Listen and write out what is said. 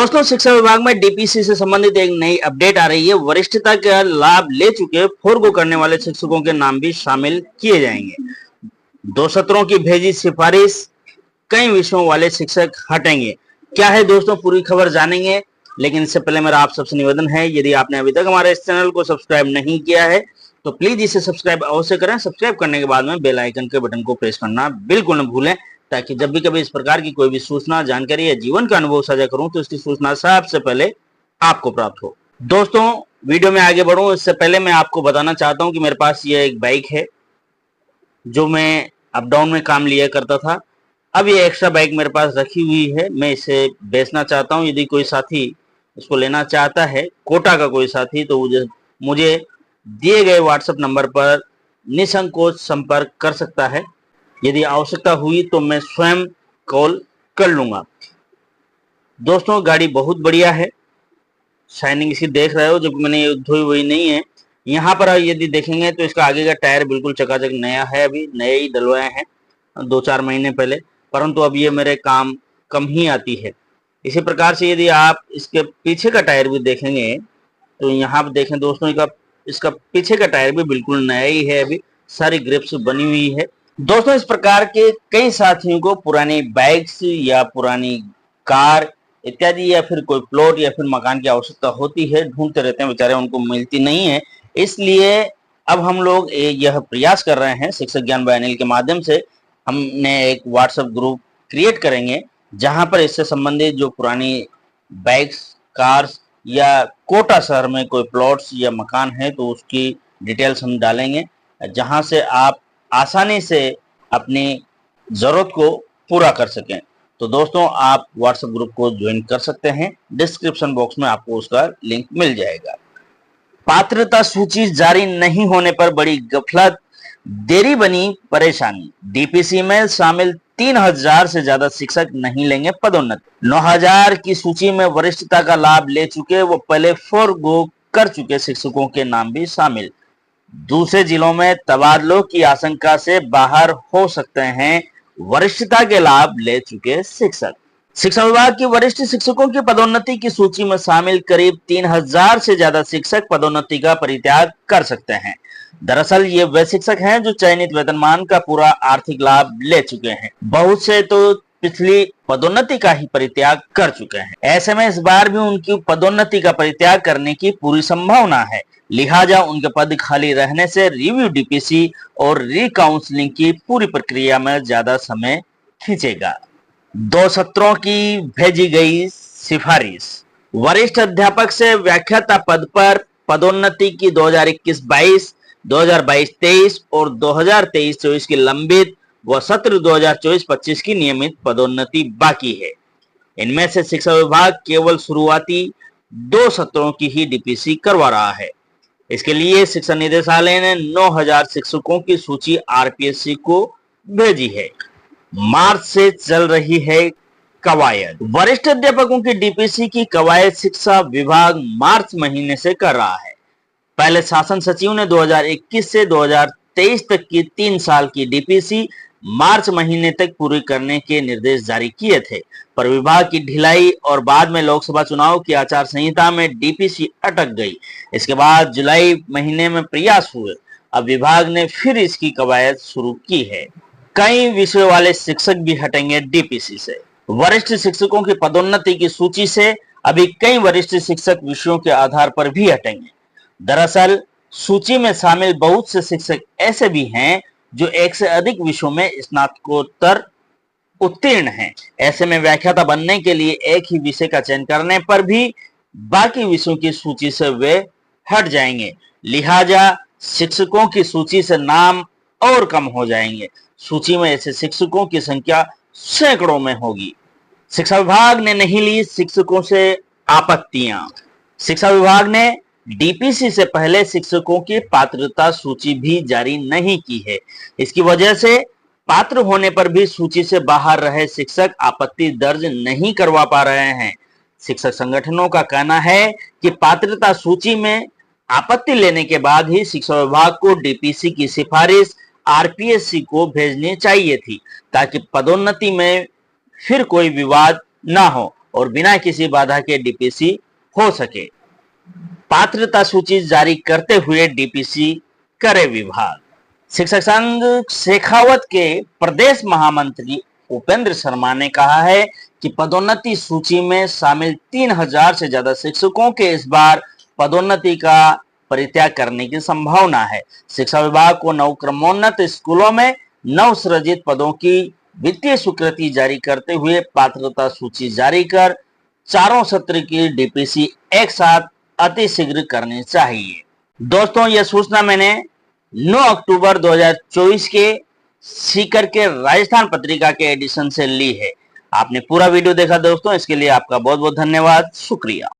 दोस्तों, शिक्षा विभाग में डीपीसी से संबंधित एक नई अपडेट आ रही है। वरिष्ठता का लाभ ले चुके फॉरगो करने वाले शिक्षकों के नाम भी शामिल किए जाएंगे। 2 सत्रों की भेजी सिफारिश, कई विषयों वाले शिक्षक हटेंगे। क्या है दोस्तों, पूरी खबर जानेंगे। लेकिन इससे पहले मेरा आप सबसे निवेदन है, यदि आपने अभी तक हमारे इस चैनल को सब्सक्राइब नहीं किया है तो प्लीज इसे सब्सक्राइब अवश्य करें। सब्सक्राइब करने के बाद में बेल आइकन के बटन को प्रेस करना बिल्कुल न भूलें, ताकि जब भी कभी इस प्रकार की कोई भी सूचना, जानकारी या जीवन का अनुभव साझा करूं तो इसकी सूचना सबसे पहले आपको प्राप्त हो। दोस्तों, वीडियो में आगे बढ़ूं इससे पहले मैं आपको बताना चाहता हूं कि मेरे पास ये एक बाइक है जो मैं अप डाउन में काम लिया करता था। अब ये एक्स्ट्रा बाइक मेरे पास रखी हुई है, मैं इसे बेचना चाहता हूं। यदि कोई साथी इसको लेना चाहता है, कोटा का कोई साथी, तो मुझे दिए गए व्हाट्सएप नंबर पर निसंकोच संपर्क कर सकता है। यदि आवश्यकता हुई तो मैं स्वयं कॉल कर लूंगा। दोस्तों, गाड़ी बहुत बढ़िया है, शाइनिंग इसकी देख रहे हो, जब मैंने धोई हुई नहीं है। यहाँ पर यदि देखेंगे तो इसका आगे का टायर बिल्कुल चकाचक नया है, अभी नए ही डलवाए हैं 2-4 महीने पहले, परंतु अब ये मेरे काम कम ही आती है। इसी प्रकार से यदि आप इसके पीछे का टायर भी देखेंगे तो यहाँ पर देखें दोस्तों, इसका पीछे का टायर भी बिल्कुल नया ही है, अभी सारी ग्रिप्स बनी हुई है। दोस्तों, इस प्रकार के कई साथियों को पुरानी बाइक्स या पुरानी कार इत्यादि या फिर कोई प्लॉट या फिर मकान की आवश्यकता होती है, ढूंढते रहते हैं बेचारे, उनको मिलती नहीं है। इसलिए अब हम लोग यह प्रयास कर रहे हैं, शिक्षक ज्ञान बाय अनिल के माध्यम से हमने एक व्हाट्सएप ग्रुप क्रिएट करेंगे, जहां पर इससे संबंधित जो पुरानी बाइक्स, कार्स या कोटा शहर में कोई प्लॉट्स या मकान है तो उसकी डिटेल्स हम डालेंगे, जहां से आप आसानी से अपनी जरूरत को पूरा कर सकें। तो दोस्तों, आप व्हाट्सएप ग्रुप को ज्वाइन कर सकते हैं, डिस्क्रिप्शन बॉक्स में आपको उसका लिंक मिल जाएगा। पात्रता सूची जारी नहीं होने पर बड़ी गफलत, देरी बनी परेशानी। डीपीसी में शामिल 3000 से ज्यादा शिक्षक नहीं लेंगे पदोन्नति। 9000 की सूची में वरिष्ठता का लाभ ले चुके व पहले फॉरगो कर चुके शिक्षकों के नाम भी शामिल। दूसरे जिलों में तबादलों की आशंका से बाहर हो सकते हैं वरिष्ठता के लाभ ले चुके शिक्षक। शिक्षा विभाग की वरिष्ठ शिक्षकों की पदोन्नति की सूची में शामिल करीब 3000 से ज्यादा शिक्षक पदोन्नति का परित्याग कर सकते हैं। दरअसल ये वे शिक्षक हैं जो चयनित वेतनमान का पूरा आर्थिक लाभ ले चुके हैं। बहुत से तो पिछली पदोन्नति का ही परित्याग कर चुके हैं। ऐसे में इस बार भी उनकी पदोन्नति का परित्याग करने की पूरी संभावना है। लिहाजा उनके पद खाली रहने से रिव्यू डीपीसी और रीकाउंसलिंग की पूरी प्रक्रिया में ज्यादा समय खींचेगा। 2 सत्रों की भेजी गई सिफारिश। वरिष्ठ अध्यापक से व्याख्याता पद पर पदोन्नति की 2021-22, 2022-23 और 2023-24 की लंबित व सत्र 2024-25 की नियमित पदोन्नति बाकी है। इनमें से शिक्षा विभाग केवल शुरुआती 2 सत्रों की ही डीपीसी करवा रहा है। इसके लिए शिक्षा निदेशालय ने 9000 शिक्षकों की सूची आरपीएससी को भेजी है। मार्च से चल रही है कवायद। वरिष्ठ अध्यापकों की डीपीसी की कवायद शिक्षा विभाग मार्च महीने से कर रहा है। पहले शासन सचिव ने 2021 से 2023 तक की 3 साल की डीपीसी मार्च महीने तक पूरी करने के निर्देश जारी किए थे, पर विभाग की ढिलाई और बाद में लोकसभा चुनाव की आचार संहिता में डीपीसी अटक गई। इसके बाद जुलाई महीने में प्रयास हुए। अब विभाग ने फिर इसकी कवायद शुरू की है। कई विषयों वाले शिक्षक भी हटेंगे डीपीसी से। वरिष्ठ शिक्षकों की पदोन्नति की सूची से अभी कई वरिष्ठ शिक्षक विषयों के आधार पर भी हटेंगे। दरअसल सूची में शामिल बहुत से शिक्षक ऐसे भी हैं जो 1 से अधिक विषयों में स्नातकोत्तर उत्तीर्ण हैं। ऐसे में व्याख्याता बनने के लिए एक ही विषय का चयन करने पर भी बाकी विषयों की सूची से वे हट जाएंगे। लिहाजा शिक्षकों की सूची से नाम और कम हो जाएंगे। सूची में ऐसे शिक्षकों की संख्या सैकड़ों में होगी। शिक्षा विभाग ने नहीं ली शिक्षकों से आपत्तियां। शिक्षा विभाग ने डीपीसी से पहले शिक्षकों की पात्रता सूची भी जारी नहीं की है। इसकी वजह से पात्र होने पर भी सूची से बाहर रहे शिक्षक आपत्ति दर्ज नहीं करवा पा रहे हैं। शिक्षक संगठनों का कहना है कि पात्रता सूची में आपत्ति लेने के बाद ही शिक्षा विभाग को डीपीसी की सिफारिश आरपीएससी को भेजनी चाहिए थी, ताकि पदोन्नति में फिर कोई विवाद ना हो और बिना किसी बाधा के डीपीसी हो सके। पात्रता सूची जारी करते हुए डीपीसी करे विभाग। शिक्षक संघ शेखावत के प्रदेश महामंत्री उपेंद्र शर्मा ने कहा है कि पदोन्नति सूची में शामिल 3000 से ज्यादा शिक्षकों के इस बार पदोन्नति का परित्याग करने की संभावना है। शिक्षा विभाग को नवक्रमोन्नत स्कूलों में नवसृजित पदों की वित्तीय स्वीकृति जारी करते हुए पात्रता सूची जारी कर चारों सत्र की डीपीसी एक साथ अतिशीघ्र करनी चाहिए। दोस्तों, यह सूचना मैंने 9 अक्टूबर 2024 के सीकर के राजस्थान पत्रिका के एडिशन से ली है। आपने पूरा वीडियो देखा दोस्तों, इसके लिए आपका बहुत बहुत धन्यवाद, शुक्रिया।